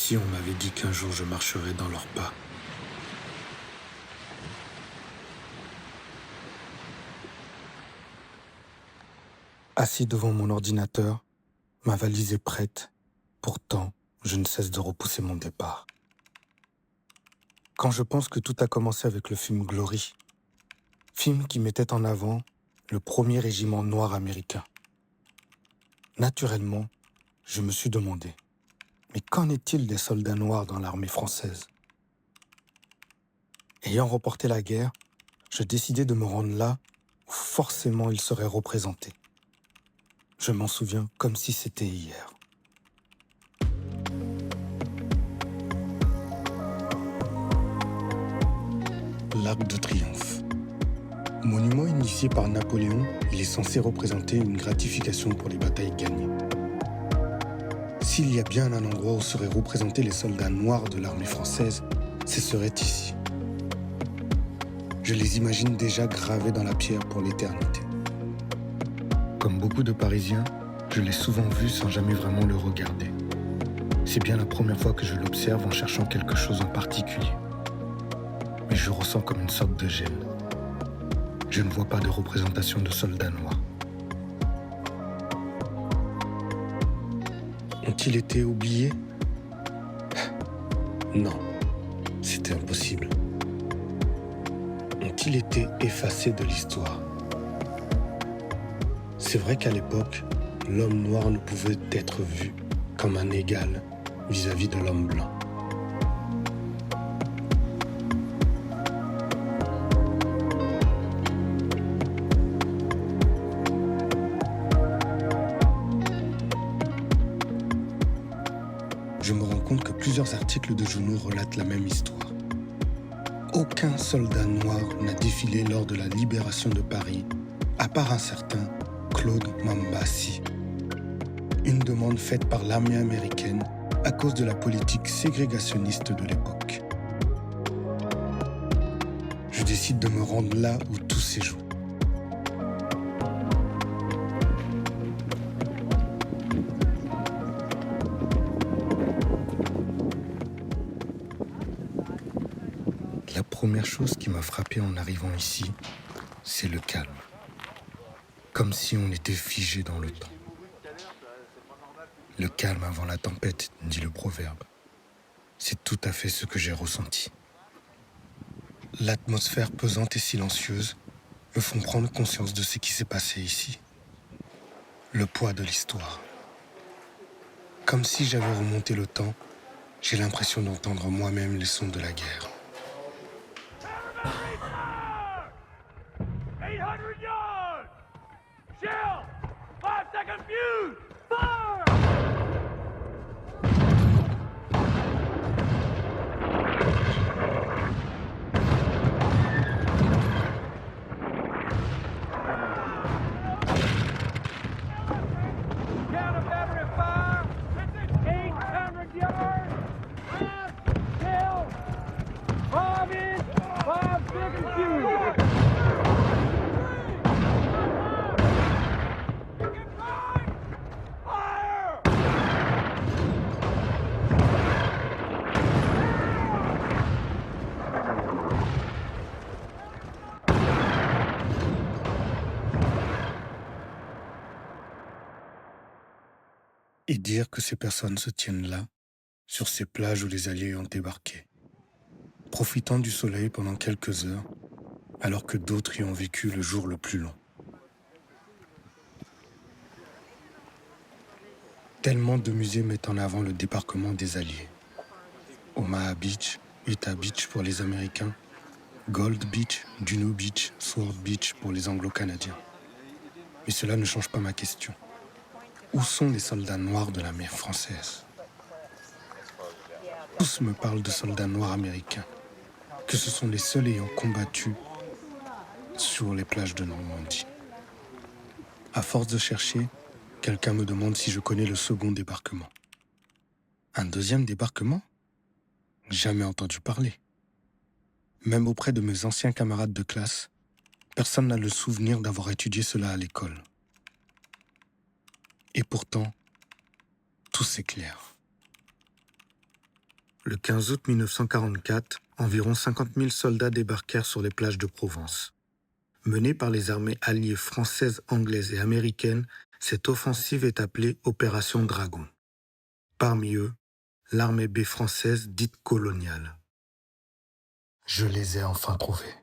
si on m'avait dit qu'un jour je marcherais dans leurs pas. Assis devant mon ordinateur, ma valise est prête. Pourtant, je ne cesse de repousser mon départ. Quand je pense que tout a commencé avec le film Glory, film qui mettait en avant le premier régiment noir américain. Naturellement, je me suis demandé, mais qu'en est-il des soldats noirs dans l'armée française? Ayant remporté la guerre, je décidai de me rendre là où forcément ils seraient représentés. Je m'en souviens comme si c'était hier. L'Arc de Triomphe. Monument initié par Napoléon, il est censé représenter une gratification pour les batailles gagnées. S'il y a bien un endroit où seraient représentés les soldats noirs de l'armée française, ce serait ici. Je les imagine déjà gravés dans la pierre pour l'éternité. Comme beaucoup de Parisiens, je l'ai souvent vu sans jamais vraiment le regarder. C'est bien la première fois que je l'observe en cherchant quelque chose en particulier. Mais je ressens comme une sorte de gêne. Je ne vois pas de représentation de soldats noirs. Ont-ils été oubliés? Non, c'était impossible. Ont-ils été effacés de l'histoire? C'est vrai qu'à l'époque, l'homme noir ne pouvait être vu comme un égal vis-à-vis de l'homme blanc. Je me rends compte que plusieurs articles de journaux relatent la même histoire. Aucun soldat noir n'a défilé lors de la libération de Paris, à part un certain Claude Mambassi. Une demande faite par l'armée américaine à cause de la politique ségrégationniste de l'époque. Je décide de me rendre là où tout s'est joué. La première chose qui m'a frappé en arrivant ici, c'est le calme. Comme si on était figé dans le temps. Le calme avant la tempête, dit le proverbe. C'est tout à fait ce que j'ai ressenti. L'atmosphère pesante et silencieuse me font prendre conscience de ce qui s'est passé ici. Le poids de l'histoire. Comme si j'avais remonté le temps, j'ai l'impression d'entendre moi-même les sons de la guerre. 800 yards! Shell! 5-second fuse! Fire! Counter battery fire! 800 yards! Shell! 5-inch! 5-second fuse! Et dire que ces personnes se tiennent là, sur ces plages où les Alliés ont débarqué, profitant du soleil pendant quelques heures, alors que d'autres y ont vécu le jour le plus long. Tellement de musées mettent en avant le débarquement des Alliés. Omaha Beach, Utah Beach pour les Américains, Gold Beach, Juno Beach, Sword Beach pour les Anglo-Canadiens. Mais cela ne change pas ma question. Où sont les soldats noirs de la mer française? Tous me parlent de soldats noirs américains, que ce sont les seuls ayant combattu sur les plages de Normandie. À force de chercher, quelqu'un me demande si je connais le second débarquement. Un deuxième débarquement? Jamais entendu parler. Même auprès de mes anciens camarades de classe, personne n'a le souvenir d'avoir étudié cela à l'école. Et pourtant, tout s'éclaire. Le 15 août 1944, environ 50 000 soldats débarquèrent sur les plages de Provence. Menée par les armées alliées françaises, anglaises et américaines, cette offensive est appelée Opération Dragon. Parmi eux, l'armée B française dite coloniale. Je les ai enfin trouvés.